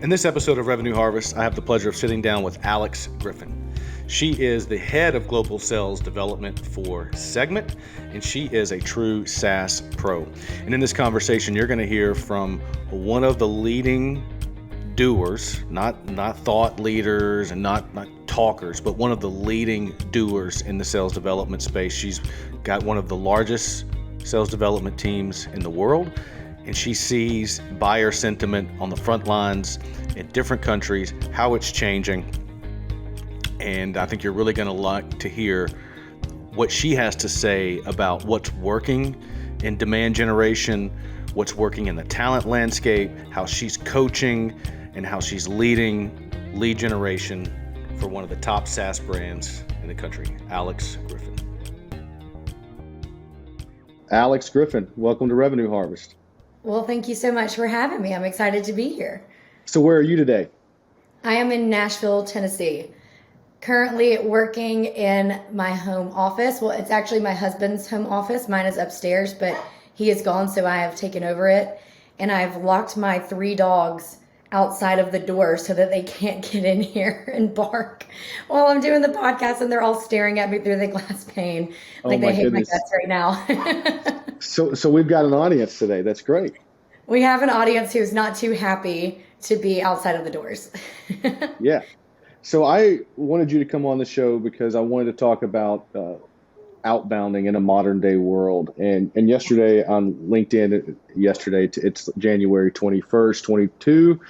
In this episode of Revenue Harvest, I have the pleasure of sitting down with Alex Griffin. She is the head of global sales development for Segment, and she is a true SaaS pro. And in this conversation, you're going to hear from one of the leading doers, not thought leaders and not talkers, but one of the leading doers in the sales development space. She's got one of the largest sales development teams in the world, and she sees buyer sentiment on the front lines in different countries, how it's changing. And I think you're really going to like to hear what she has to say about what's working in demand generation, what's working in the talent landscape, how she's coaching, and how she's leading lead generation for one of the top SaaS brands in the country, Alex Griffin. Alex Griffin, welcome to Revenue Harvest. Well, thank you so much for having me. I'm excited to be here. So where are you today? I am in Nashville, Tennessee. Currently working in my home office. Well, it's actually my husband's home office. Mine is upstairs, but he is gone, so I have taken over it. And I've locked my 3 dogs outside of the door so that they can't get in here and bark while I'm doing the podcast, and they're all staring at me through the glass pane like they hate my guts right now. So we've got an audience today. That's great. We have an audience who's not too happy to be outside of the doors. Yeah. So I wanted you to come on the show because I wanted to talk about outbounding in a modern day world. And yesterday on LinkedIn, it's January 21st, 22.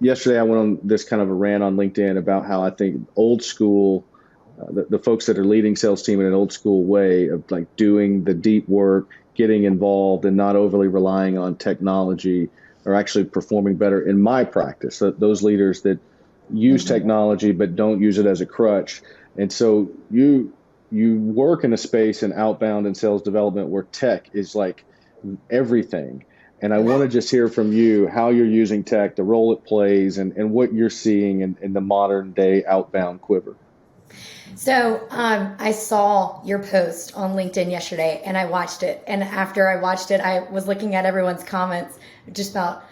Yesterday I went on this kind of a rant on LinkedIn about how I think old school, the folks that are leading sales team in an old school way of like doing the deep work, getting involved and not overly relying on technology are actually performing better in my practice. So those leaders that use technology but don't use it as a crutch. And so you work in a space in outbound and sales development where tech is like everything. And I want to just hear from you how you're using tech, the role it plays, and what you're seeing in the modern day outbound quiver. So I saw your post on LinkedIn yesterday and I watched it. And after I watched it, I was looking at everyone's comments just about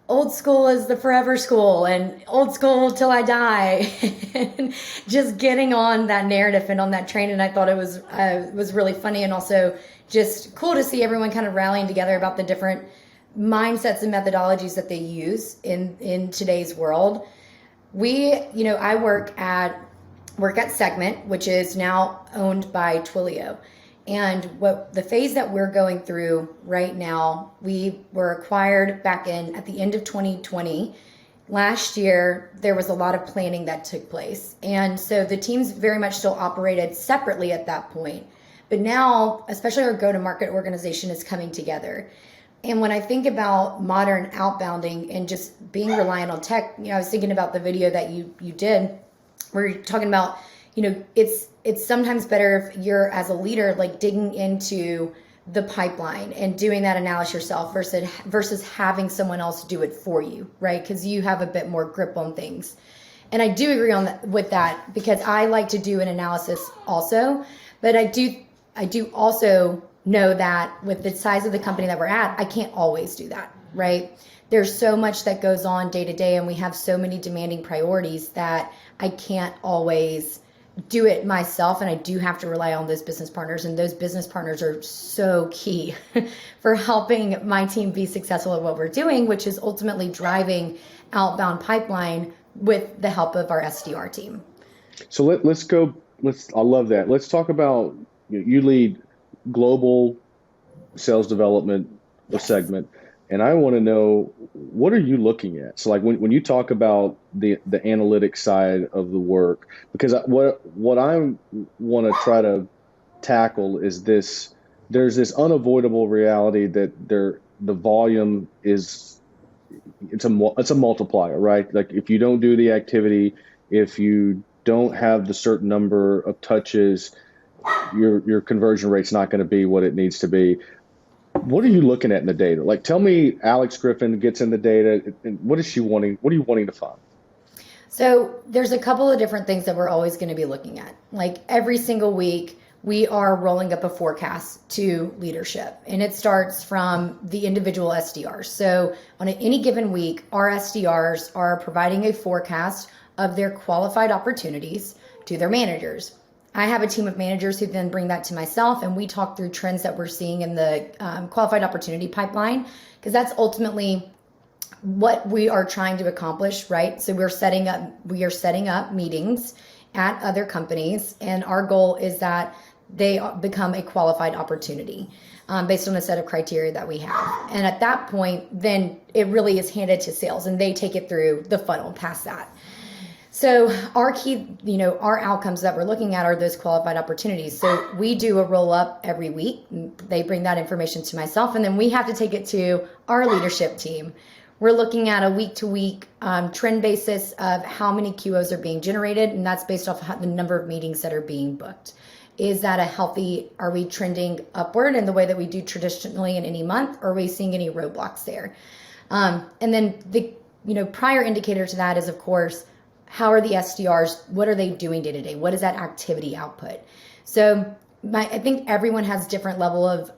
old school is the forever school and old school till I die. And just getting on that narrative and on that train. And I thought it was really funny and also just cool to see everyone kind of rallying together about the different mindsets and methodologies that they use in today's world. I work at Segment, which is now owned by Twilio. And what the phase that we're going through right now, we were acquired back at the end of 2020. Last year, there was a lot of planning that took place. And so the teams very much still operated separately at that point. But now, especially our go-to-market organization is coming together. And when I think about modern outbounding and just being reliant on tech, I was thinking about the video that you did where you're talking about, it's sometimes better if you're as a leader, like digging into the pipeline and doing that analysis yourself versus having someone else do it for you, right? Because you have a bit more grip on things. And I do agree with that because I like to do an analysis also, but I do also know that with the size of the company that we're at, I can't always do that, right? There's so much that goes on day to day and we have so many demanding priorities that I can't always do it myself, and I do have to rely on those business partners, and those business partners are so key for helping my team be successful at what we're doing, which is ultimately driving outbound pipeline with the help of our SDR team. So I love that. Let's talk about, you lead global sales development of Segment. And I want to know, what are you looking at? So like when you talk about the analytics side of the work, because what I want to try to tackle is there's this unavoidable reality that the volume it's a multiplier, right? Like if you don't do the activity, if you don't have the certain number of touches, your conversion rate's not going to be what it needs to be. What are you looking at in the data? Like, tell me, Alex Griffin gets in the data, and what is she wanting? What are you wanting to find? So there's a couple of different things that we're always going to be looking at. Like every single week, we are rolling up a forecast to leadership, and it starts from the individual SDRs. So on any given week, our SDRs are providing a forecast of their qualified opportunities to their managers. I have a team of managers who then bring that to myself, and we talk through trends that we're seeing in the qualified opportunity pipeline, because that's ultimately what we are trying to accomplish, right? So we are setting up meetings at other companies, and our goal is that they become a qualified opportunity based on a set of criteria that we have. And at that point, then it really is handed to sales, and they take it through the funnel past that. So our key, our outcomes that we're looking at are those qualified opportunities. So we do a roll up every week. They bring that information to myself, and then we have to take it to our leadership team. We're looking at a week to week trend basis of how many QOs are being generated, and that's based off the number of meetings that are being booked. Is that are we trending upward in the way that we do traditionally in any month, or are we seeing any roadblocks there? And then the prior indicator to that is, of course, how are the SDRs? What are they doing day to day? What is that activity output? So I think everyone has different level of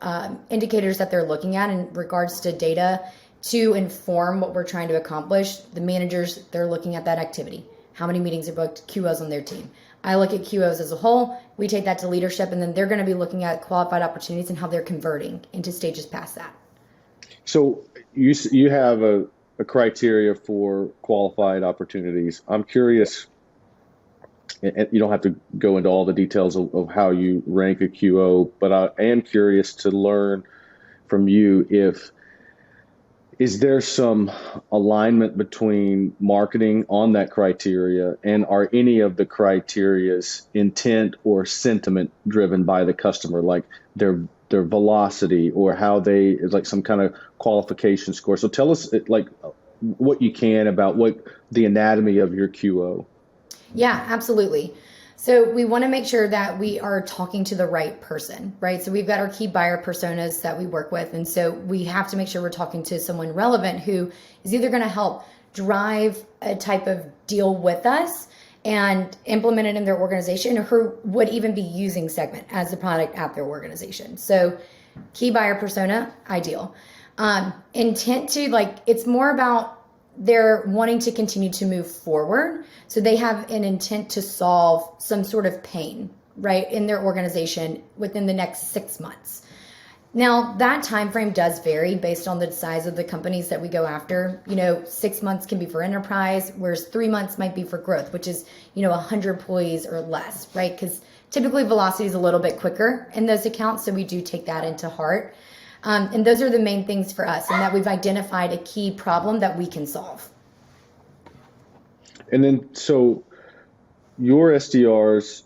indicators that they're looking at in regards to data to inform what we're trying to accomplish. The managers, they're looking at that activity. How many meetings are booked, QOs on their team. I look at QOs as a whole. We take that to leadership, and then they're going to be looking at qualified opportunities and how they're converting into stages past that. So you have a criteria for qualified opportunities. I'm curious, and you don't have to go into all the details of how you rank a QO, but I am curious to learn from you is there some alignment between marketing on that criteria, and are any of the criteria's intent or sentiment driven by the customer, like their velocity, or how they is like some kind of qualification score? So tell us like what you can about what the anatomy of your QO. Yeah, absolutely. So we want to make sure that we are talking to the right person, right? So we've got our key buyer personas that we work with. And so we have to make sure we're talking to someone relevant who is either going to help drive a type of deal with us and implement it in their organization, or who would even be using Segment as a product at their organization. So key buyer persona, ideal. Intent to it's more about they're wanting to continue to move forward. So they have an intent to solve some sort of pain, right, in their organization within the next 6 months. Now, that time frame does vary based on the size of the companies that we go after. 6 months can be for enterprise, whereas 3 months might be for growth, which is, 100 employees or less, right? Because typically velocity is a little bit quicker in those accounts, so we do take that into heart. And those are the main things for us, and that we've identified a key problem that we can solve. And then, so your SDRs,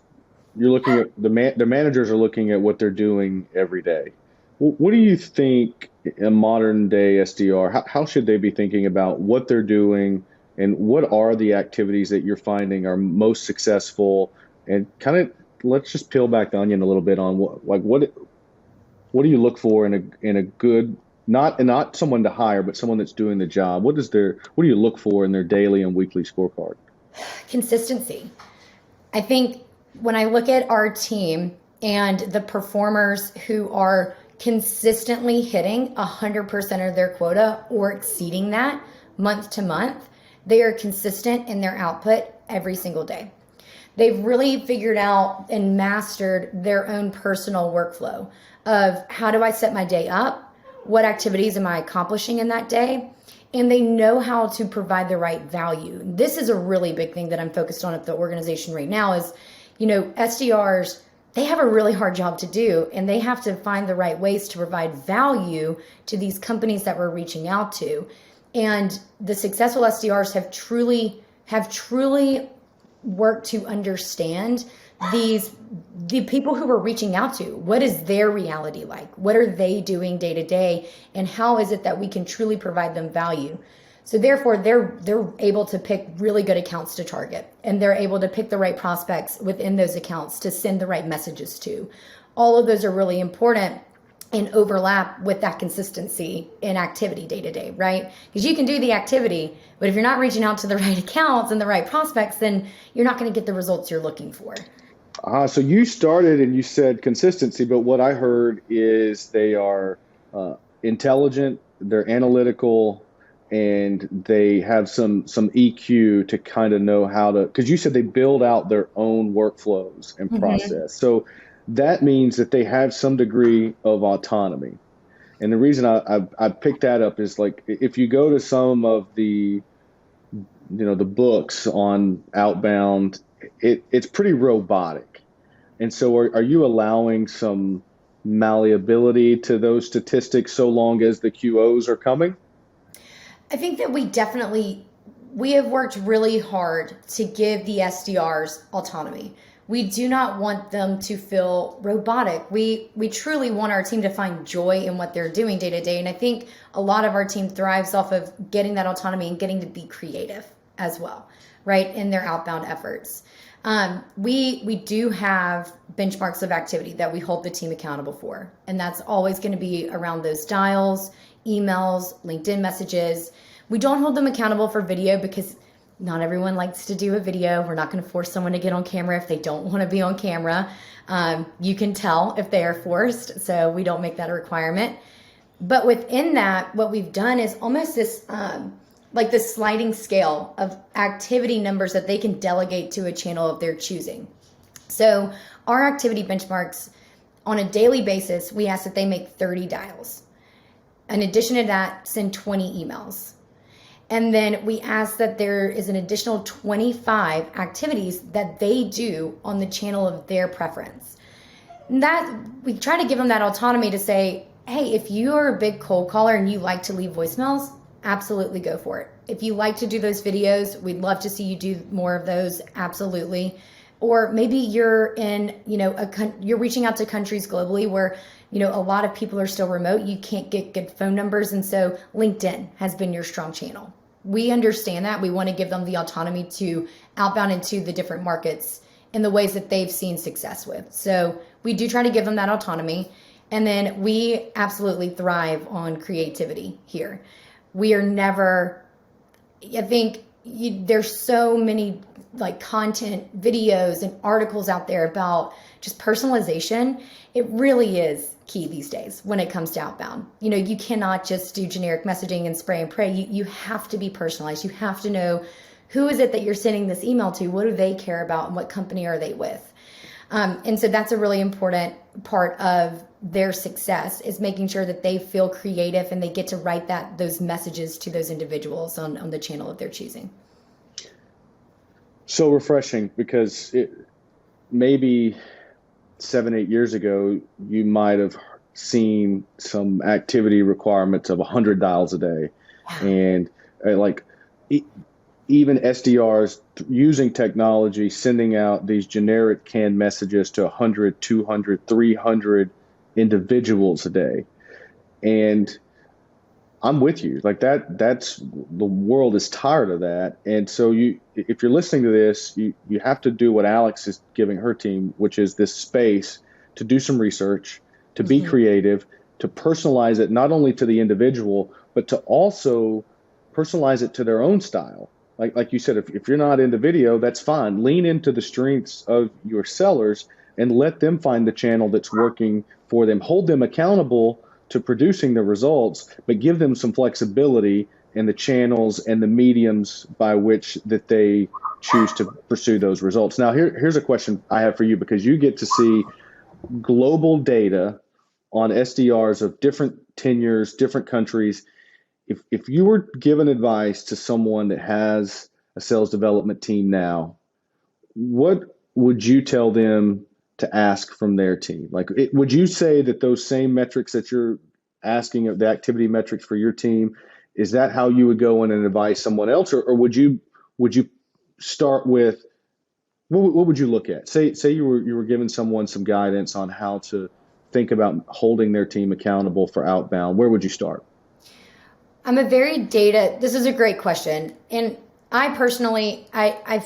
you're looking at the managers are looking at what they're doing every day. What do you think a modern day SDR, how should they be thinking about what they're doing, and what are the activities that you're finding are most successful? And kind of let's just peel back the onion a little bit on what do you look for in a good, not someone to hire, but someone that's doing the job? What do you look for in their daily and weekly scorecard? Consistency. I think when I look at our team and the performers who are consistently hitting 100% of their quota or exceeding that month to month, they are consistent in their output every single day. They've really figured out and mastered their own personal workflow of how do I set my day up? What activities am I accomplishing in that day? And they know how to provide the right value. This is a really big thing that I'm focused on at the organization right now is, SDRs, they have a really hard job to do, and they have to find the right ways to provide value to these companies that we're reaching out to. And the successful SDRs have truly worked to understand the people who we're reaching out to. What is their reality like? What are they doing day to day? And how is it that we can truly provide them value? So therefore, they're able to pick really good accounts to target, and they're able to pick the right prospects within those accounts to send the right messages to. All of those are really important and overlap with that consistency in activity day to day, right? Because you can do the activity, but if you're not reaching out to the right accounts and the right prospects, then you're not going to get the results you're looking for. So you started and you said consistency, but what I heard is they are intelligent, they're analytical, and they have some EQ to kind of know how to, because you said they build out their own workflows and Hmm. process. So that means that they have some degree of autonomy. And the reason I picked that up is like if you go to some of the books on Outbound, it's pretty robotic. And so are you allowing some malleability to those statistics so long as the QOs are coming? I think that we have worked really hard to give the SDRs autonomy. We do not want them to feel robotic. We truly want our team to find joy in what they're doing day to day. And I think a lot of our team thrives off of getting that autonomy and getting to be creative as well, right, in their outbound efforts. We do have benchmarks of activity that we hold the team accountable for, and that's always going to be around those dials, emails, LinkedIn messages. We don't hold them accountable for video because not everyone likes to do a video. We're not going to force someone to get on camera if they don't want to be on camera. You can tell if they are forced, so we don't make that a requirement. But within that, what we've done is almost this like this sliding scale of activity numbers that they can delegate to a channel of their choosing. So our activity benchmarks on a daily basis, we ask that they make 30 dials. In addition to that, send 20 emails. And then we ask that there is an additional 25 activities that they do on the channel of their preference. And that we try to give them that autonomy to say, hey, if you are a big cold caller and you like to leave voicemails, absolutely go for it. If you like to do those videos, we'd love to see you do more of those. Absolutely. Or maybe you're in, you're reaching out to countries globally where, a lot of people are still remote. You can't get good phone numbers. And so LinkedIn has been your strong channel. We understand that. We want to give them the autonomy to outbound into the different markets in the ways that they've seen success with. So we do try to give them that autonomy. And then we absolutely thrive on creativity here. We are never, I think there's so many like content videos and articles out there about just personalization. It really is key these days when it comes to outbound. You cannot just do generic messaging and spray and pray. You have to be personalized. You have to know who is it that you're sending this email to? What do they care about? And what company are they with? And so that's a really important part of their success is making sure that they feel creative and they get to write those messages to those individuals on the channel of their choosing. So refreshing because maybe 7, 8 years ago, you might have seen some activity requirements of 100 dials a day. Wow. And like even SDRs using technology, sending out these generic canned messages to 100, 200, 300 individuals a day. And I'm with you. Like that's the world is tired of that. And so if you're listening to this, you have to do what Alex is giving her team, which is this space to do some research, to be creative, to personalize it not only to the individual, but to also personalize it to their own style. Like you said, if you're not into video, that's fine. Lean into the strengths of your sellers and let them find the channel that's working for them. Hold them accountable to producing the results, but give them some flexibility in the channels and the mediums by which that they choose to pursue those results. Now, here's a question I have for you because you get to see global data on SDRs of different tenures, different countries. If you were given advice to someone that has a sales development team now, what would you tell them to ask from their team? Would you say that those same metrics that you're asking of the activity metrics for your team, is that how you would go in and advise someone else, or would you start with what would you look at? Say you were giving someone some guidance on how to think about holding their team accountable for outbound. Where would you start? This is a great question. And I personally, I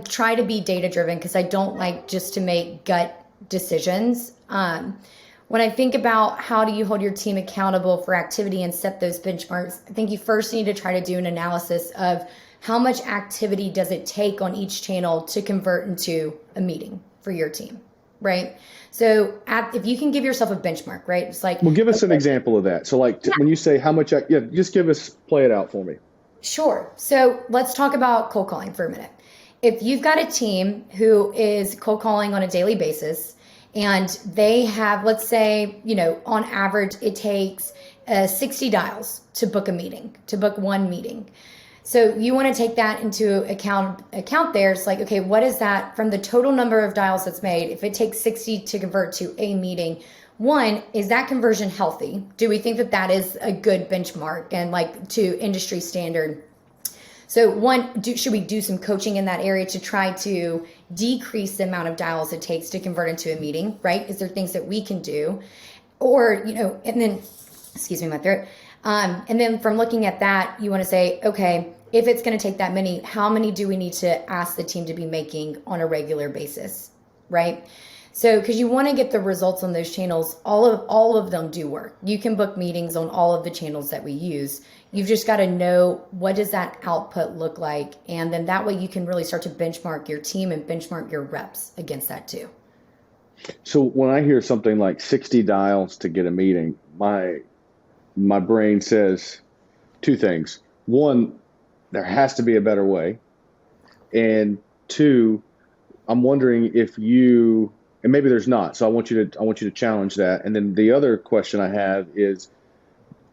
try to be data driven because I don't like just to make gut decisions. When I think about how do you hold your team accountable for activity and set those benchmarks, I think you first need to try to do an analysis of how much activity does it take on each channel to convert into a meeting, for your team, right? So if you can give yourself a benchmark, right? It's like, well, give us an example of that. So like when you say how much, just play it out for me. Sure. So let's talk about cold calling for a minute. If you've got a team who is cold calling on a daily basis and they have, let's say, on average, it takes 60 dials to book a meeting, to book one meeting. So you want to take that into account there. It's like, okay, what is that from the total number of dials that's made? If it takes 60 to convert to a meeting, one, is that conversion healthy? Do we think that that is a good benchmark and like to industry standard? So one, should we do some coaching in that area to try to decrease the amount of dials it takes to convert into a meeting, right? Is there things that we can do? Or, and then, excuse me, my throat. And then from looking at that, you want to say, okay, if it's going to take that many, how many do we need to ask the team to be making on a regular basis, right? So, because you want to get the results on those channels, all of them do work. You can book meetings on all of the channels that we use. You've just got to know what does that output look like, and then that way you can really start to benchmark your team and benchmark your reps against that too. So when I hear something like 60 dials to get a meeting, my brain says two things. One, there has to be a better way, and two, I'm wondering if you. And maybe there's not. So I want you to challenge that. And then the other question I have is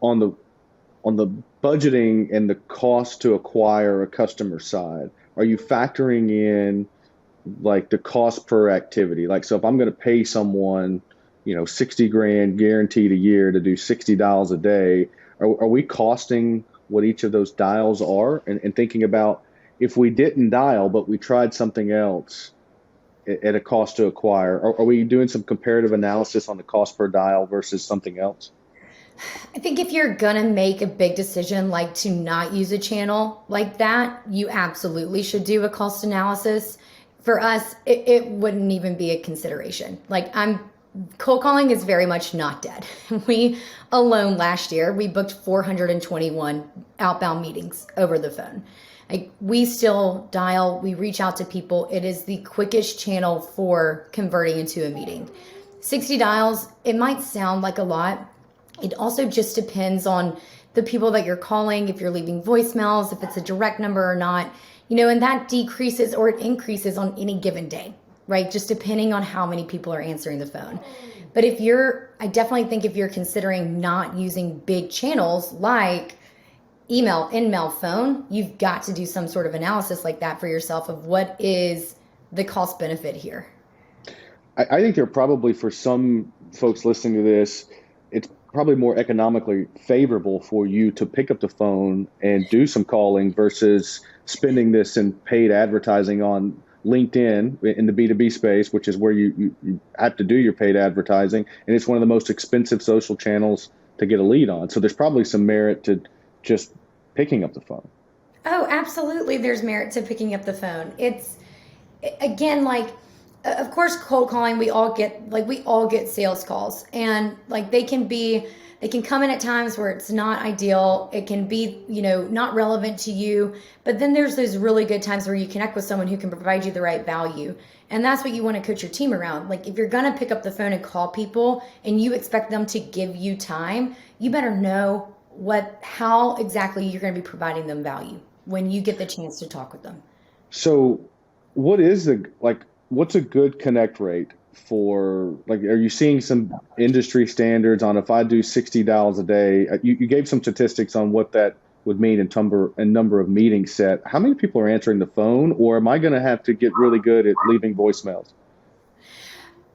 on the budgeting and the cost to acquire a customer side. Are you factoring in like the cost per activity? Like, so if I'm going to pay someone, $60,000 guaranteed a year to do 60 dials a day, are we costing what each of those dials are and thinking about if we didn't dial, but we tried something else at a cost to acquire? Are we doing some comparative analysis on the cost per dial versus something else? I think if you're going to make a big decision like to not use a channel like that, you absolutely should do a cost analysis. For us, it wouldn't even be a consideration. Cold calling is very much not dead. We alone last year, we booked 421 outbound meetings over the phone. We still dial, we reach out to people. It is the quickest channel for converting into a meeting. 60 dials, it might sound like a lot. It also just depends on the people that you're calling, if you're leaving voicemails, if it's a direct number or not, and that decreases or it increases on any given day, right? Just depending on how many people are answering the phone. But I definitely think if you're considering not using big channels like email, in-mail, phone, you've got to do some sort of analysis like that for yourself of what is the cost benefit here. I think there probably for some folks listening to this, it's probably more economically favorable for you to pick up the phone and do some calling versus spending this in paid advertising on LinkedIn in the B2B space, which is where you have to do your paid advertising. And it's one of the most expensive social channels to get a lead on. So there's probably some merit to just picking up the phone. Oh, absolutely. There's merit to picking up the phone. It's again, of course, cold calling, we all get sales calls, and they can come in at times where it's not ideal. It can be, not relevant to you, but then there's those really good times where you connect with someone who can provide you the right value. And that's what you want to coach your team around. If you're going to pick up the phone and call people and you expect them to give you time, you better know how exactly you're going to be providing them value when you get the chance to talk with them. So what's a good connect rate for, are you seeing some industry standards on if I do 60 dials a day? You gave some statistics on what that would mean in number of meetings set. How many people are answering the phone, or am I going to have to get really good at leaving voicemails?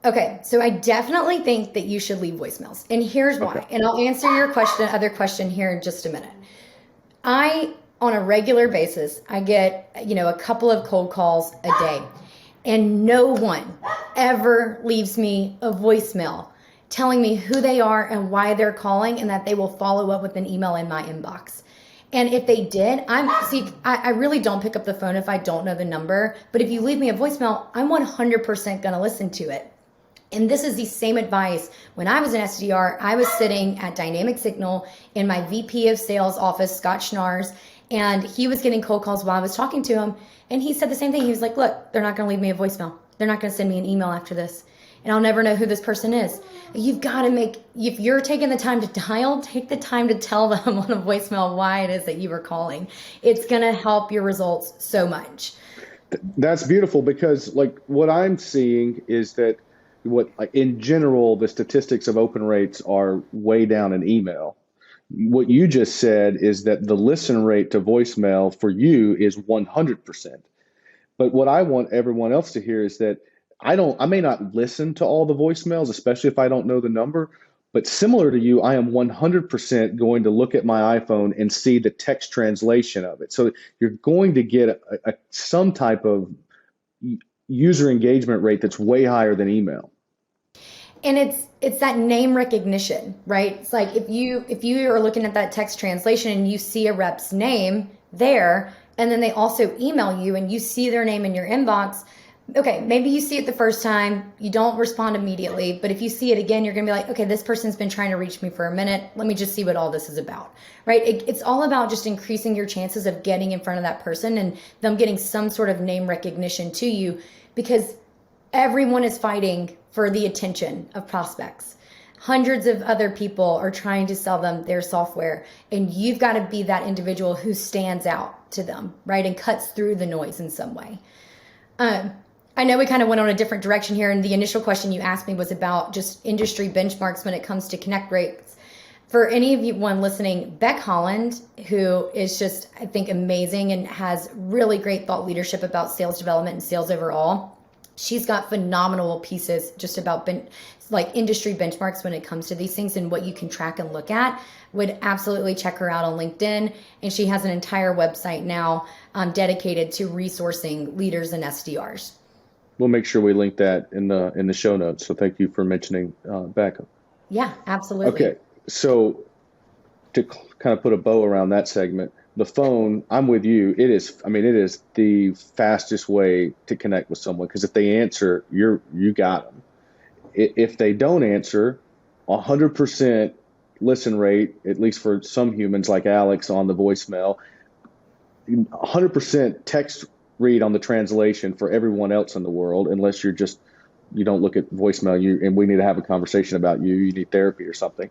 Okay, so I definitely think that you should leave voicemails, and here's why. Okay. And I'll answer your other question here in just a minute. On a regular basis, I get, a couple of cold calls a day, and no one ever leaves me a voicemail telling me who they are and why they're calling, and that they will follow up with an email in my inbox. And if they did, I really don't pick up the phone if I don't know the number, but if you leave me a voicemail, I'm 100% going to listen to it. And this is the same advice. When I was an SDR, I was sitting at Dynamic Signal in my VP of sales office, Scott Schnars, and he was getting cold calls while I was talking to him. And he said the same thing. He was like, look, they're not going to leave me a voicemail. they're not going to send me an email after this, and I'll never know who this person is. You've got to if you're taking the time to dial, take the time to tell them on a voicemail why it is that you were calling. It's going to help your results so much. That's beautiful, because like what I'm seeing is that in general, the statistics of open rates are way down in email. What you just said is that the listen rate to voicemail for you is 100%. But what I want everyone else to hear is that I may not listen to all the voicemails, especially if I don't know the number, but similar to you, I am 100% going to look at my iPhone and see the text translation of it. So you're going to get some type of user engagement rate that's way higher than email. And it's that name recognition, right? It's like if you are looking at that text translation and you see a rep's name there, and then they also email you and you see their name in your inbox, okay, maybe you see it the first time, you don't respond immediately, but if you see it again, you're gonna be like, okay, this person's been trying to reach me for a minute. Let me just see what all this is about, right? It's all about just increasing your chances of getting in front of that person and them getting some sort of name recognition to you, because everyone is fighting for the attention of prospects. Hundreds of other people are trying to sell them their software, and you've got to be that individual who stands out to them, right? And cuts through the noise in some way. I know we kind of went on a different direction here, and the initial question you asked me was about just industry benchmarks when it comes to connect rates. For any of you listening, Becc Holland, who is just, I think, amazing and has really great thought leadership about sales development and sales overall, she's got phenomenal pieces just about industry benchmarks when it comes to these things and what you can track and look at. Would absolutely check her out on LinkedIn. And she has an entire website now dedicated to resourcing leaders and SDRs. We'll make sure we link that in the show notes. So thank you for mentioning Becc. Yeah, absolutely. Okay, so to kind of put a bow around that segment, the phone, I'm with you. It is the fastest way to connect with someone, because if they answer, you got them. If they don't answer, 100% listen rate, at least for some humans like Alex on the voicemail, 100% text read on the translation for everyone else in the world, unless you don't look at voicemail, and we need to have a conversation about you need therapy or something.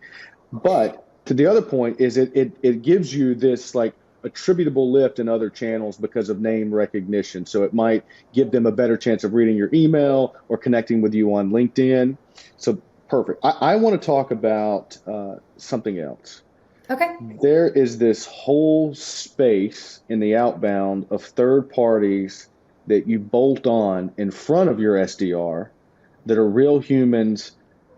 But to the other point is it gives you this like attributable lift in other channels because of name recognition. So it might give them a better chance of reading your email or connecting with you on LinkedIn. So perfect. I want to talk about something else. Okay. There is this whole space in the outbound of third parties that you bolt on in front of your SDR that are real humans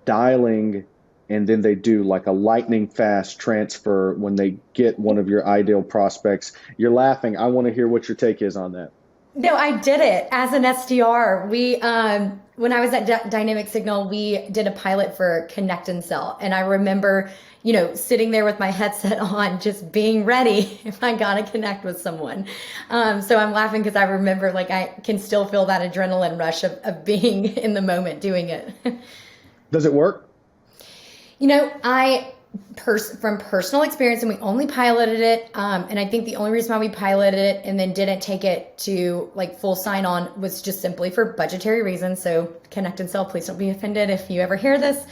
dialing, and then they do like a lightning fast transfer when they get one of your ideal prospects. You're laughing. I want to hear what your take is on that. No, I did it as an SDR. We, when I was at Dynamic Signal, we did a pilot for Connect and Sell. And I remember, sitting there with my headset on, just being ready if I got to connect with someone. So I'm laughing because I remember I can still feel that adrenaline rush of being in the moment doing it. Does it work? From personal experience, and we only piloted it, and I think the only reason why we piloted it and then didn't take it to full sign on was just simply for budgetary reasons. So Connect and Sell, please don't be offended if you ever hear this.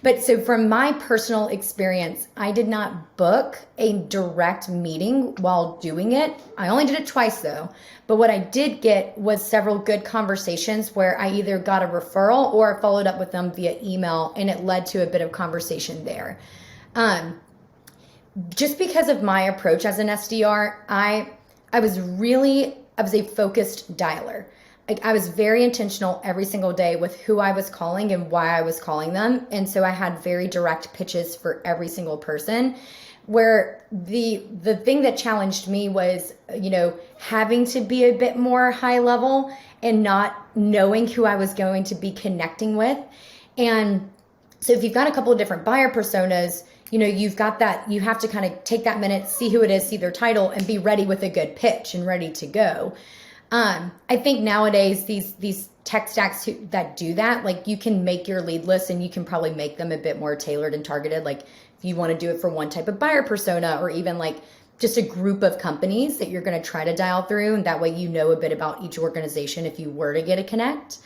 But so from my personal experience, I did not book a direct meeting while doing it. I only did it twice though. But what I did get was several good conversations where I either got a referral or followed up with them via email, and it led to a bit of conversation there. Just because of my approach as an SDR, I was a focused dialer. I was very intentional every single day with who I was calling and why I was calling them. And so I had very direct pitches for every single person, where the thing that challenged me was, having to be a bit more high level and not knowing who I was going to be connecting with. And so if you've got a couple of different buyer personas, you've got that, you have to kind of take that minute, see who it is, see their title, and be ready with a good pitch and ready to go. I think nowadays these tech stacks that do that, you can make your lead list and you can probably make them a bit more tailored and targeted. If you want to do it for one type of buyer persona, or even just a group of companies that you're going to try to dial through. And that way, you know a bit about each organization if you were to get a connect.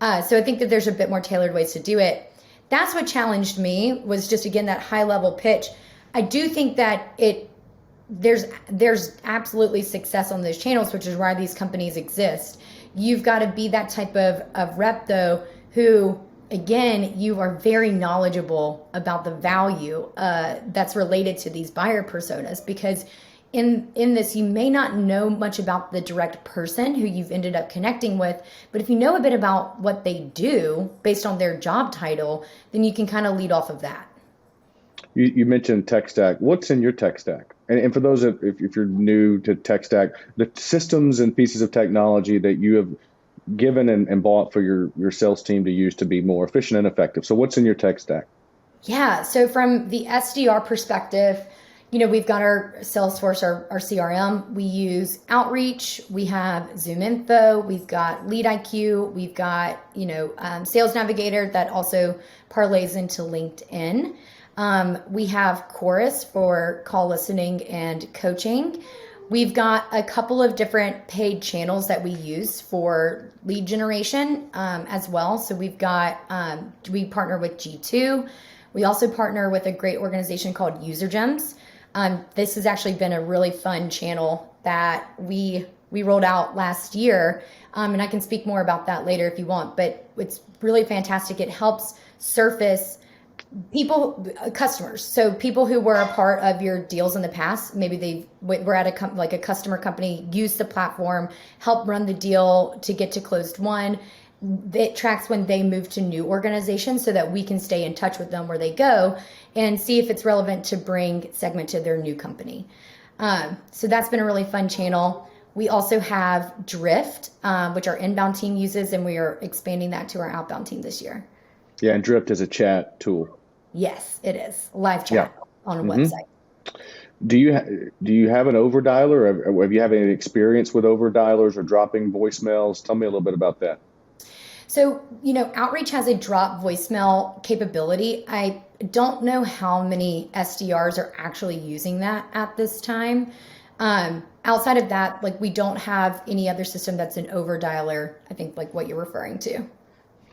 So I think that there's a bit more tailored ways to do it. That's what challenged me, was just, again, that high level pitch. I do think that there's absolutely success on those channels, which is why these companies exist. You've got to be that type of rep, though, who, again, you are very knowledgeable about the value that's related to these buyer personas, because in this, you may not know much about the direct person who you've ended up connecting with, but if you know a bit about what they do based on their job title, then you can kind of lead off of that. You mentioned tech stack. What's in your tech stack? And for those if you're new to tech stack, the systems and pieces of technology that you have given and bought for your sales team to use to be more efficient and effective. So what's in your tech stack? Yeah. So from the SDR perspective, we've got our Salesforce, our CRM. We use Outreach. We have ZoomInfo. We've got Lead IQ. We've got, Sales Navigator that also parlays into LinkedIn. We have Chorus for call listening and coaching. We've got a couple of different paid channels that we use for lead generation as well. So we partner with G2. We also partner with a great organization called UserGems. This has actually been a really fun channel that we rolled out last year. And I can speak more about that later if you want, but it's really fantastic. It helps surface customers. So people who were a part of your deals in the past, maybe they were at a customer company, use the platform, help run the deal to get to closed one. It tracks when they move to new organizations so that we can stay in touch with them where they go and see if it's relevant to bring Segment to their new company. So that's been a really fun channel. We also have Drift, which our inbound team uses, and we are expanding that to our outbound team this year. Yeah, and Drift is a chat tool. Yes, it is. Live chat on a website. Do you have an overdialer, or have you had any experience with overdialers or dropping voicemails? Tell me a little bit about that. So, Outreach has a drop voicemail capability. I don't know how many SDRs are actually using that at this time. Outside of that, we don't have any other system that's an overdialer, I think, like what you're referring to.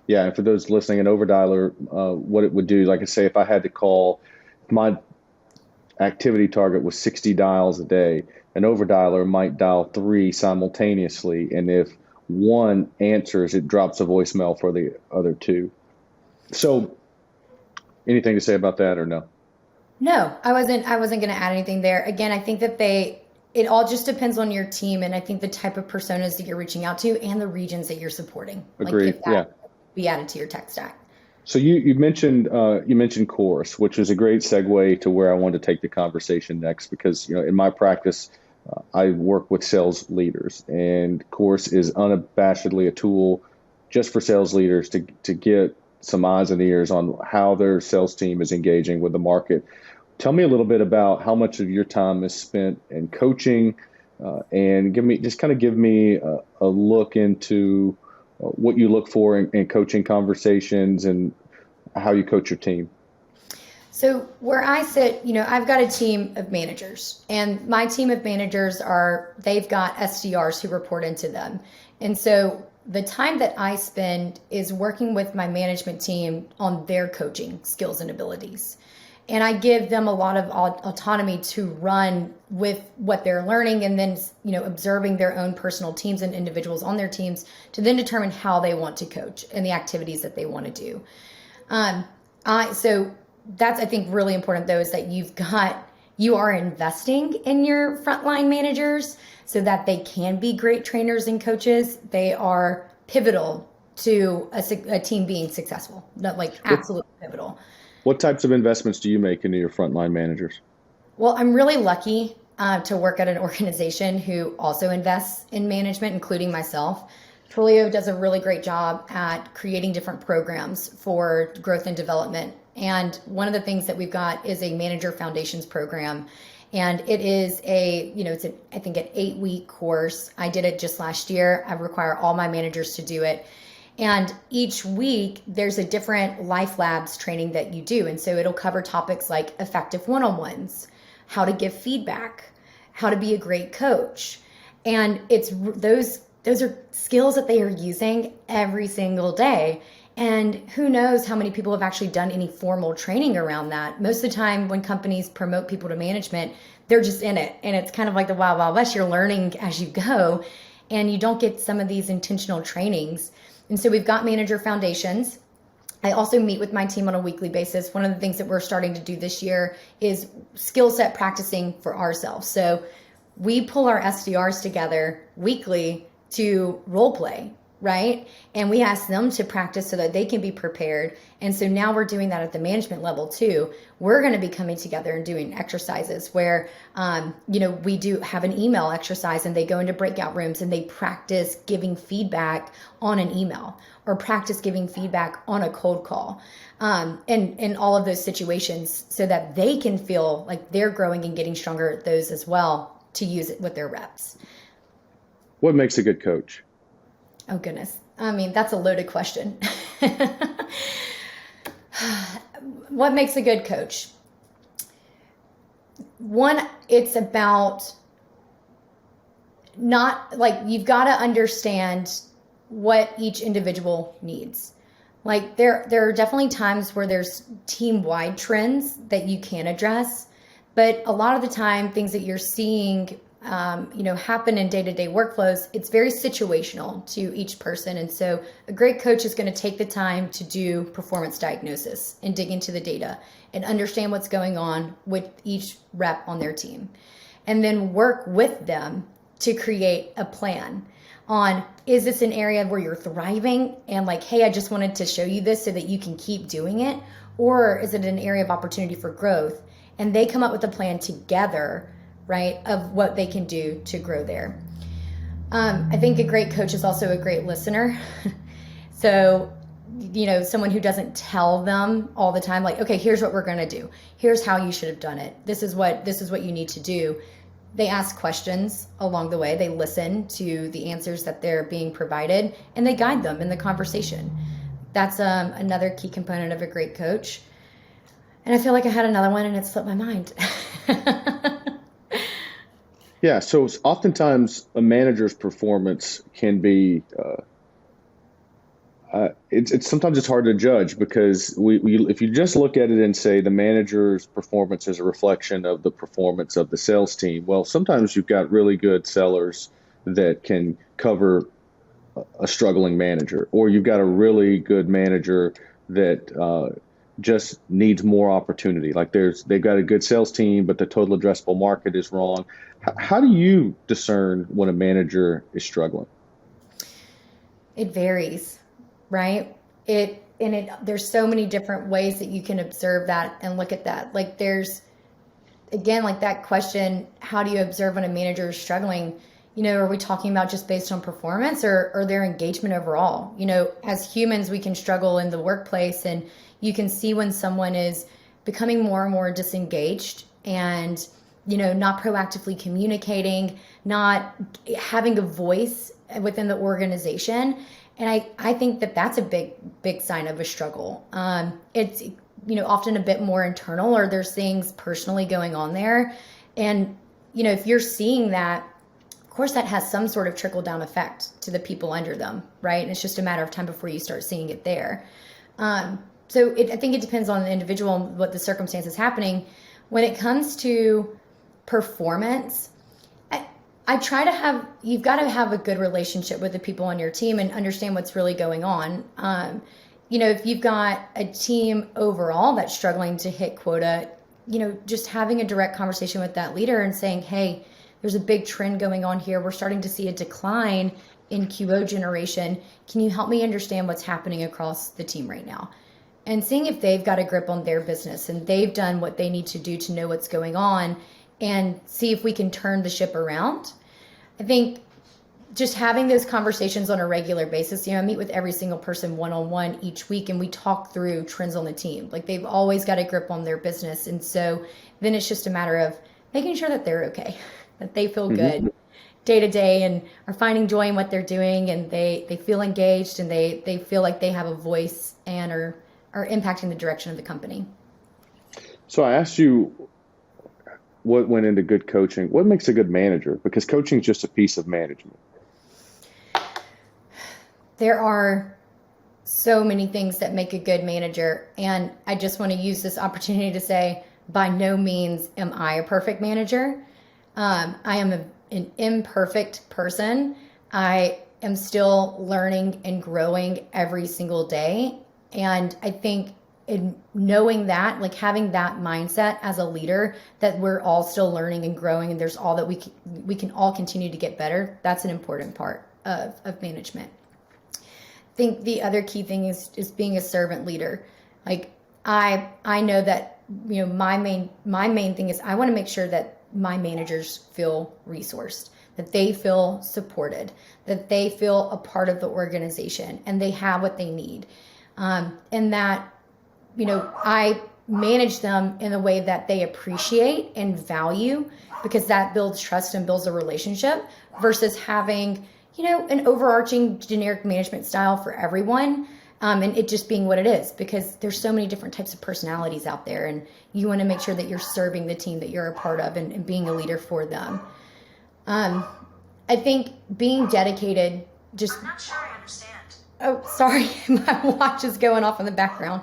Yeah, and for those listening, an overdialer, what it would do, like I say, if I had to call, my activity target was 60 dials a day, an overdialer might dial 3 simultaneously, and if one answers, it drops a voicemail for the other 2. So, anything to say about that or no? No, I wasn't going to add anything there. Again, I think that it all just depends on your team, and I think the type of personas that you're reaching out to and the regions that you're supporting. Agreed. Be added to your tech stack. So you mentioned Chorus, which is a great segue to where I wanted to take the conversation next, because in my practice, I work with sales leaders, and Chorus is unabashedly a tool just for sales leaders to get some eyes and ears on how their sales team is engaging with the market. Tell me a little bit about how much of your time is spent in coaching, and give me a look into what you look for in coaching conversations and how you coach your team. So where I sit, I've got a team of managers, and my team of managers they've got SDRs who report into them. And so the time that I spend is working with my management team on their coaching skills and abilities. And I give them a lot of autonomy to run with what they're learning, and then, observing their own personal teams and individuals on their teams to then determine how they want to coach and the activities that they want to do. So that's, I think, really important, though, is that you are investing in your frontline managers so that they can be great trainers and coaches. They are pivotal to a team being successful, absolutely pivotal. What types of investments do you make into your frontline managers? Well, I'm really lucky to work at an organization who also invests in management, including myself. Twilio does a really great job at creating different programs for growth and development. And one of the things that we've got is a manager foundations program. And it is I think an 8-week course. I did it just last year. I require all my managers to do it. And each week there's a different Life Labs training that you do. And so it'll cover topics like effective one-on-ones, how to give feedback, how to be a great coach. And it's those are skills that they are using every single day. And who knows how many people have actually done any formal training around that. Most of the time when companies promote people to management, they're just in it. And it's kind of like the Wild Wild West. You're learning as you go, and you don't get some of these intentional trainings. And so we've got manager foundations. I also meet with my team on a weekly basis. One of the things that we're starting to do this year is skill set practicing for ourselves. So we pull our SDRs together weekly to role play, right? And we ask them to practice so that they can be prepared. And so now we're doing that at the management level too. We're going to be coming together and doing exercises where, we do have an email exercise, and they go into breakout rooms and they practice giving feedback on an email, or practice giving feedback on a cold call, and in all of those situations, so that they can feel like they're growing and getting stronger at those as well, to use it with their reps. What makes a good coach? Oh, goodness. I mean, that's a loaded question. What makes a good coach? One, it's about not like, you've got to understand what each individual needs. Like there are definitely times where there's team-wide trends that you can address, but a lot of the time, things that you're seeing happen in day-to-day workflows, it's very situational to each person. And so a great coach is going to take the time to do performance diagnosis and dig into the data and understand what's going on with each rep on their team, and then work with them to create a plan on, is this an area where you're thriving and like, hey, I just wanted to show you this so that you can keep doing it? Or is it an area of opportunity for growth? And they come up with a plan together, right, of what they can do to grow there. I think a great coach is also a great listener. So, someone who doesn't tell them all the time, like, okay, here's what we're going to do. Here's how you should have done it. This is what you need to do. They ask questions along the way. They listen to the answers that they're being provided, and they guide them in the conversation. That's another key component of a great coach. And I feel like I had another one and it slipped my mind. Yeah, so oftentimes a manager's performance can be, sometimes it's hard to judge, because if you just look at it and say the manager's performance is a reflection of the performance of the sales team, well, sometimes you've got really good sellers that can cover a struggling manager, or you've got a really good manager that just needs more opportunity. Like they've got a good sales team, but the total addressable market is wrong. How do you discern when a manager is struggling? It varies, right? There's so many different ways that you can observe that and look at that. Like there's, again, like that question, how do you observe when a manager is struggling? Are we talking about just based on performance or their engagement overall? As humans, we can struggle in the workplace, and you can see when someone is becoming more and more disengaged and, not proactively communicating, not having a voice within the organization. And I think that that's a big sign of a struggle. It's, often a bit more internal, or there's things personally going on there. And, if you're seeing that, of course, that has some sort of trickle down effect to the people under them, right? And it's just a matter of time before you start seeing it there. So I think it depends on the individual and what the circumstance is happening. When it comes to performance, I try to you've got to have a good relationship with the people on your team and understand what's really going on. If you've got a team overall that's struggling to hit quota, just having a direct conversation with that leader and saying, hey, there's a big trend going on here. We're starting to see a decline in QO generation. Can you help me understand what's happening across the team right now? And seeing if they've got a grip on their business and they've done what they need to do to know what's going on, and see if we can turn the ship around. I think just having those conversations on a regular basis, I meet with every single person one-on-one each week, and we talk through trends on the team. Like they've always got a grip on their business. And so then it's just a matter of making sure that they're okay, that they feel good day to day and are finding joy in what they're doing, and they feel engaged, and they feel like they have a voice and are impacting the direction of the company. So I asked you, what went into good coaching? What makes a good manager? Because coaching is just a piece of management. There are so many things that make a good manager. And I just want to use this opportunity to say, by no means am I a perfect manager. I am an imperfect person. I am still learning and growing every single day. And I think in knowing that, like having that mindset as a leader, that we're all still learning and growing, and there's all that we can all continue to get better. That's an important part of management. I think the other key thing is being a servant leader. Like I know that, you know, my main thing is I want to make sure that my managers feel resourced, that they feel supported, that they feel a part of the organization and they have what they need. And that, you know, I manage them in a way that they appreciate and value, because that builds trust and builds a relationship, versus having, you know, an overarching generic management style for everyone. And it just being what it is, because there's so many different types of personalities out there, and you want to make sure that you're serving the team that you're a part of and being a leader for them. I think being dedicated, just... I'm not sure I understand. Oh, sorry. My watch is going off in the background.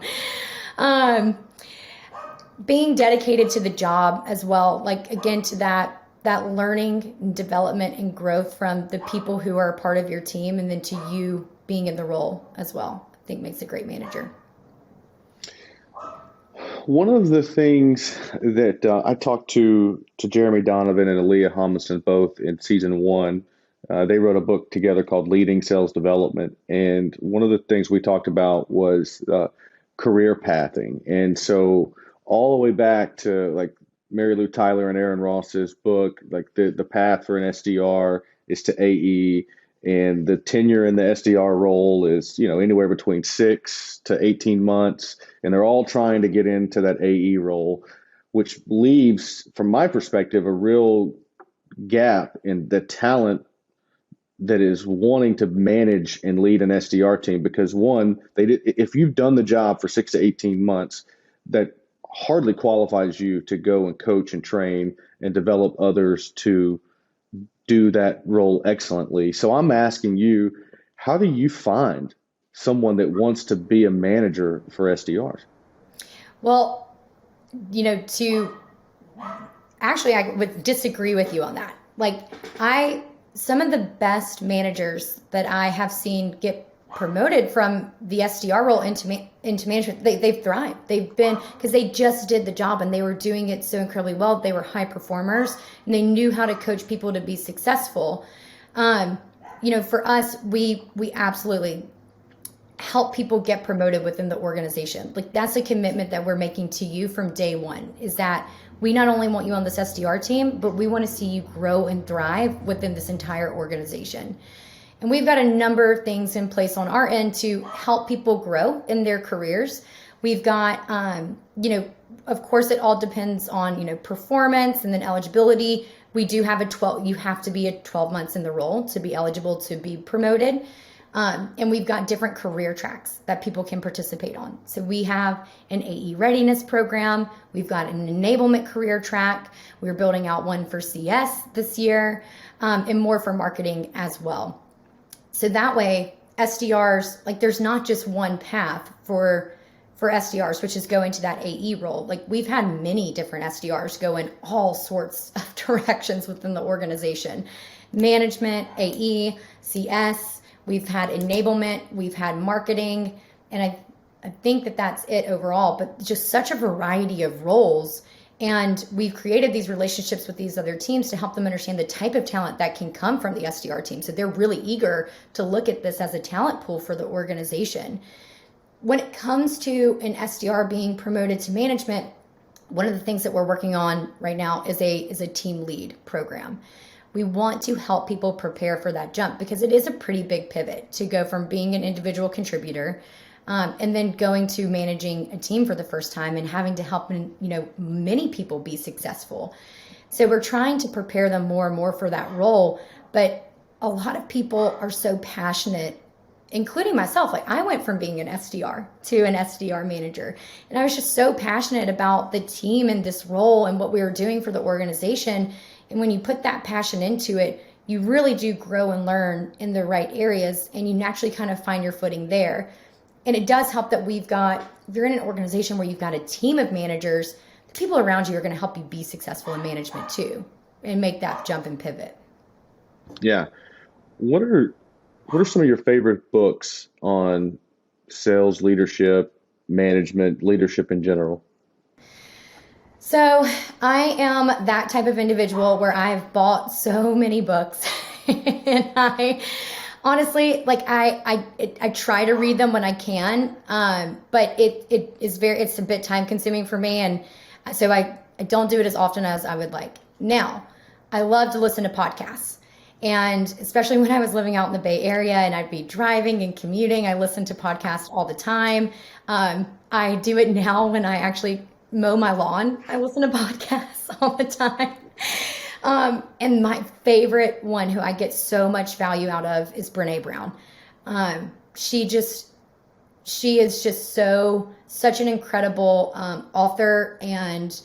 Being dedicated to the job as well, like again, to that learning and development and growth from the people who are a part of your team, and then to you being in the role as well, I think makes a great manager. One of the things that I talked to Jeremy Donovan and Aaliyah Homison both in season 1. They wrote a book together called Leading Sales Development. And one of the things we talked about was career pathing. And so all the way back to like Mary Lou Tyler and Aaron Ross's book, like the path for an SDR is to AE, and the tenure in the SDR role is, you know, anywhere between 6 to 18 months. And they're all trying to get into that AE role, which leaves, from my perspective, a real gap in the talent that is wanting to manage and lead an SDR team. Because one, if you've done the job for 6 to 18 months, that hardly qualifies you to go and coach and train and develop others to do that role excellently. So I'm asking you, how do you find someone that wants to be a manager for SDRs? Well, you know, I would disagree with you on that. Like some of the best managers that I have seen get promoted from the SDR role into management, they've thrived. They've been, because they just did the job and they were doing it so incredibly well. They were high performers and they knew how to coach people to be successful. You know, for us, we absolutely help people get promoted within the organization. Like that's a commitment that we're making to you from day one, is that we not only want you on this SDR team, but we want to see you grow and thrive within this entire organization. And we've got a number of things in place on our end to help people grow in their careers. We've got, you know, of course, it all depends on, you know, performance and then eligibility. We do have you have to be 12 months in the role to be eligible to be promoted. And we've got different career tracks that people can participate on. So we have an AE readiness program. We've got an enablement career track. We're building out one for CS this year, and more for marketing as well. So that way, SDRs, like there's not just one path for SDRs, which is going to that AE role. Like we've had many different SDRs go in all sorts of directions within the organization. Management, AE, CS, we've had enablement, we've had marketing, and I think that that's it overall, but just such a variety of roles. And we've created these relationships with these other teams to help them understand the type of talent that can come from the SDR team. So they're really eager to look at this as a talent pool for the organization. When it comes to an SDR being promoted to management, one of the things that we're working on right now is a team lead program. We want to help people prepare for that jump, because it is a pretty big pivot to go from being an individual contributor and then going to managing a team for the first time and having to help, you know, many people be successful. So we're trying to prepare them more and more for that role. But a lot of people are so passionate including myself, like I went from being an SDR to an SDR manager. And I was just so passionate about the team and this role and what we were doing for the organization. And when you put that passion into it, you really do grow and learn in the right areas, and you naturally kind of find your footing there. And it does help that if you're in an organization where you've got a team of managers, the people around you are going to help you be successful in management too, and make that jump and pivot. Yeah. What are some of your favorite books on sales leadership, management, leadership in general? So I am that type of individual where I've bought so many books and I honestly, like I try to read them when I can, but it's a bit time consuming for me. And so I don't do it as often as I would like. Now, I love to listen to podcasts. And especially when I was living out in the Bay Area and I'd be driving and commuting, I listened to podcasts all the time. I do it now when I actually mow my lawn. I listen to podcasts all the time. And my favorite one, who I get so much value out of, is Brene Brown. She is just such an incredible author and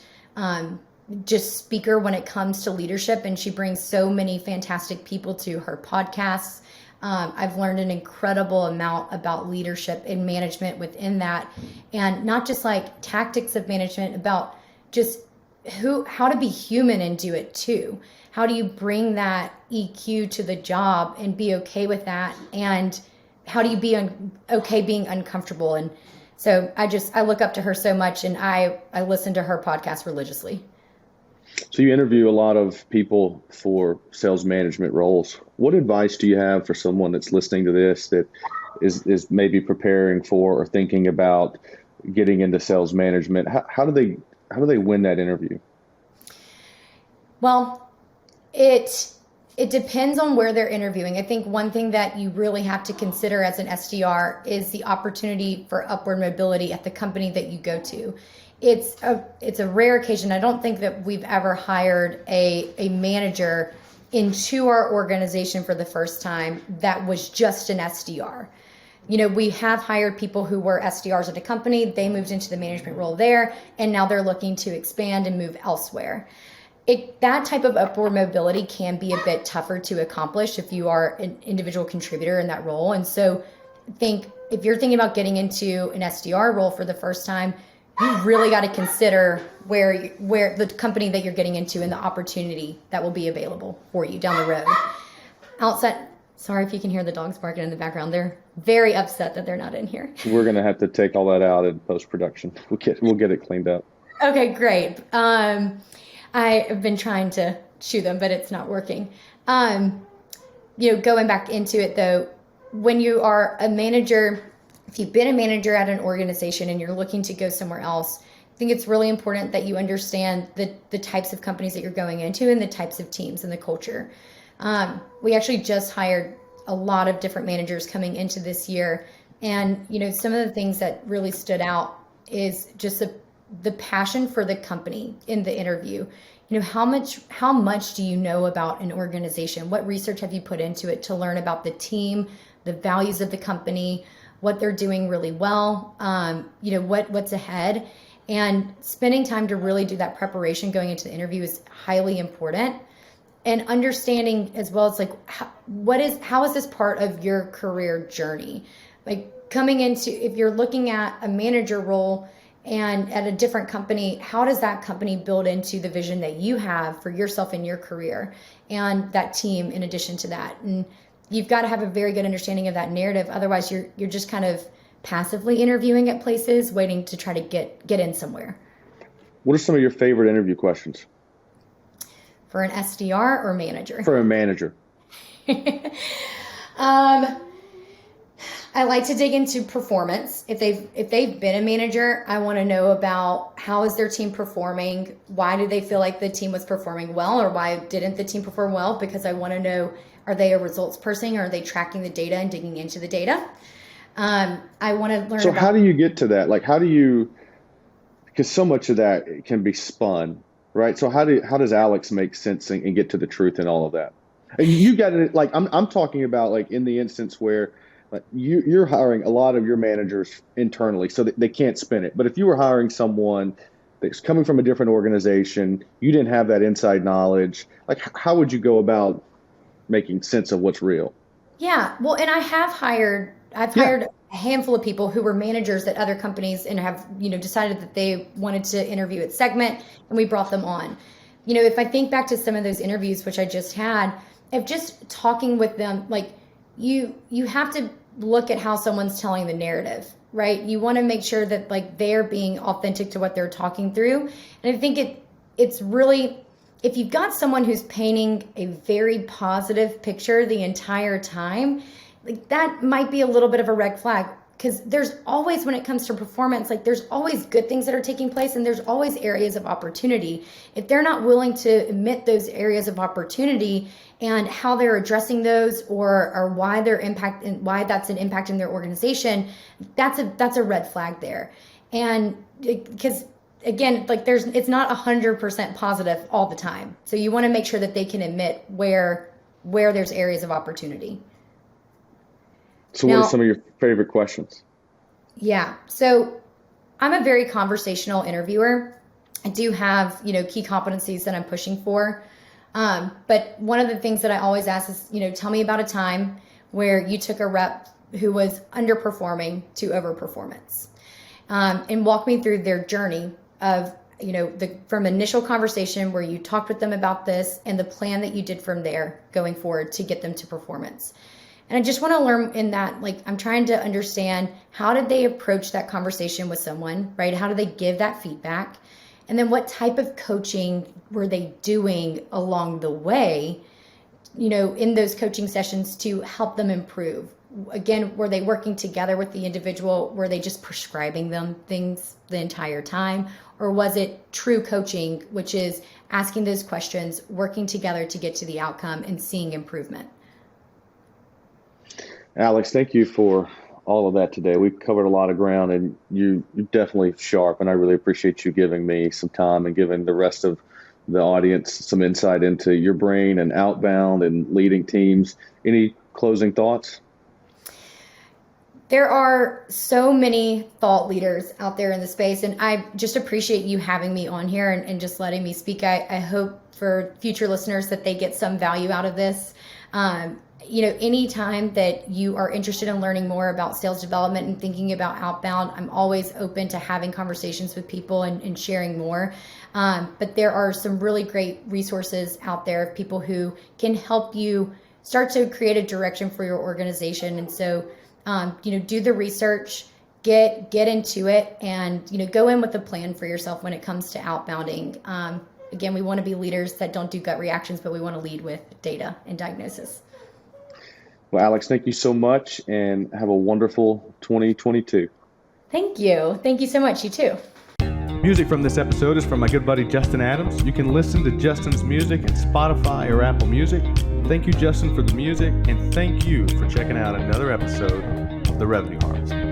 just speaker when it comes to leadership. And she brings so many fantastic people to her podcasts. I've learned an incredible amount about leadership and management within that, and not just like tactics of management, about just how to be human and do it too. How do you bring that EQ to the job and be okay with that? And how do you be okay being uncomfortable? And so I look up to her so much, and I listen to her podcast religiously. So you interview a lot of people for sales management roles. What advice do you have for someone that's listening to this that is maybe preparing for or thinking about getting into sales management? How do they win that interview? Well, it depends on where they're interviewing. I think one thing that you really have to consider as an SDR is the opportunity for upward mobility at the company that you go to. It's a rare occasion. I don't think that we've ever hired a manager into our organization for the first time that was just an SDR. You know, we have hired people who were SDRs at a company, they moved into the management role there, and now they're looking to expand and move elsewhere. That type of upward mobility can be a bit tougher to accomplish if you are an individual contributor in that role. And so I think if you're thinking about getting into an SDR role for the first time, you really got to consider where the company that you're getting into and the opportunity that will be available for you down the road. Outside, sorry if you can hear the dogs barking in the background. They're very upset that they're not in here. We're going to have to take all that out in post-production. We'll get it cleaned up. Okay, great. I have been trying to shoo them, but it's not working. Going back into it though, when you are a manager, if you've been a manager at an organization and you're looking to go somewhere else, I think it's really important that you understand the types of companies that you're going into and the types of teams and the culture. We actually just hired a lot of different managers coming into this year. And, some of the things that really stood out is just the passion for the company in the interview. How much do you know about an organization? What research have you put into it to learn about the team, the values of the company, what they're doing really well, what's ahead, and spending time to really do that preparation going into the interview is highly important. And understanding as well as like, how is this part of your career journey? Like coming into, if you're looking at a manager role and at a different company, how does that company build into the vision that you have for yourself and your career and that team in addition to that? And you've got to have a very good understanding of that narrative. Otherwise, you're just kind of passively interviewing at places, waiting to try to get in somewhere. What are some of your favorite interview questions? For an SDR or manager? For a manager. I like to dig into performance. If they've been a manager, I want to know about how is their team performing? Why do they feel like the team was performing well, or why didn't the team perform well? Because I want to know, are they a results person, or are they tracking the data and digging into the data? I want to learn. So how do you get to that? Like, because so much of that can be spun, right? So how does Alex make sense and get to the truth in all of that? And you got it. Like I'm talking about like in the instance where But you're hiring a lot of your managers internally, so that they can't spin it. But if you were hiring someone that's coming from a different organization, you didn't have that inside knowledge, like how would you go about making sense of what's real? Yeah, well, and I've Yeah. hired a handful of people who were managers at other companies and have, decided that they wanted to interview at Segment, and we brought them on. If I think back to some of those interviews, which I just had, of just talking with them, like you have to look at how someone's telling the narrative, right? You want to make sure that like they're being authentic to what they're talking through. And I think it's really, if you've got someone who's painting a very positive picture the entire time, like that might be a little bit of a red flag, because there's always, when it comes to performance, like there's always good things that are taking place and there's always areas of opportunity. If they're not willing to admit those areas of opportunity and how they're addressing those, or why they're impact and why that's an impact in their organization, that's a red flag there. And because again, like it's not 100% positive all the time. So you want to make sure that they can admit where there's areas of opportunity. So what are some of your favorite questions? Yeah. So I'm a very conversational interviewer. I do have, key competencies that I'm pushing for. But one of the things that I always ask is, tell me about a time where you took a rep who was underperforming to overperformance, and walk me through their journey of, from initial conversation where you talked with them about this and the plan that you did from there going forward to get them to performance. And I just want to learn in that, like, I'm trying to understand, how did they approach that conversation with someone, right? How do they give that feedback? And then what type of coaching were they doing along the way, in those coaching sessions to help them improve? Again, were they working together with the individual? Were they just prescribing them things the entire time? Or was it true coaching, which is asking those questions, working together to get to the outcome and seeing improvement? Alex, thank you for all of that today. We've covered a lot of ground, and you're definitely sharp, and I really appreciate you giving me some time and giving the rest of the audience some insight into your brain and Outbound and leading teams. Any closing thoughts? There are so many thought leaders out there in the space, and I just appreciate you having me on here and just letting me speak. I hope for future listeners that they get some value out of this. Anytime that you are interested in learning more about sales development and thinking about Outbound, I'm always open to having conversations with people and sharing more. But there are some really great resources out there of people who can help you start to create a direction for your organization. And so, do the research, get into it, and, go in with a plan for yourself when it comes to outbounding. Again, we want to be leaders that don't do gut reactions, but we want to lead with data and diagnosis. Well, Alex, thank you so much, and have a wonderful 2022. Thank you. Thank you so much. You too. Music from this episode is from my good buddy Justin Adams. You can listen to Justin's music in Spotify or Apple Music. Thank you, Justin, for the music, and thank you for checking out another episode of The Revenue Harvest.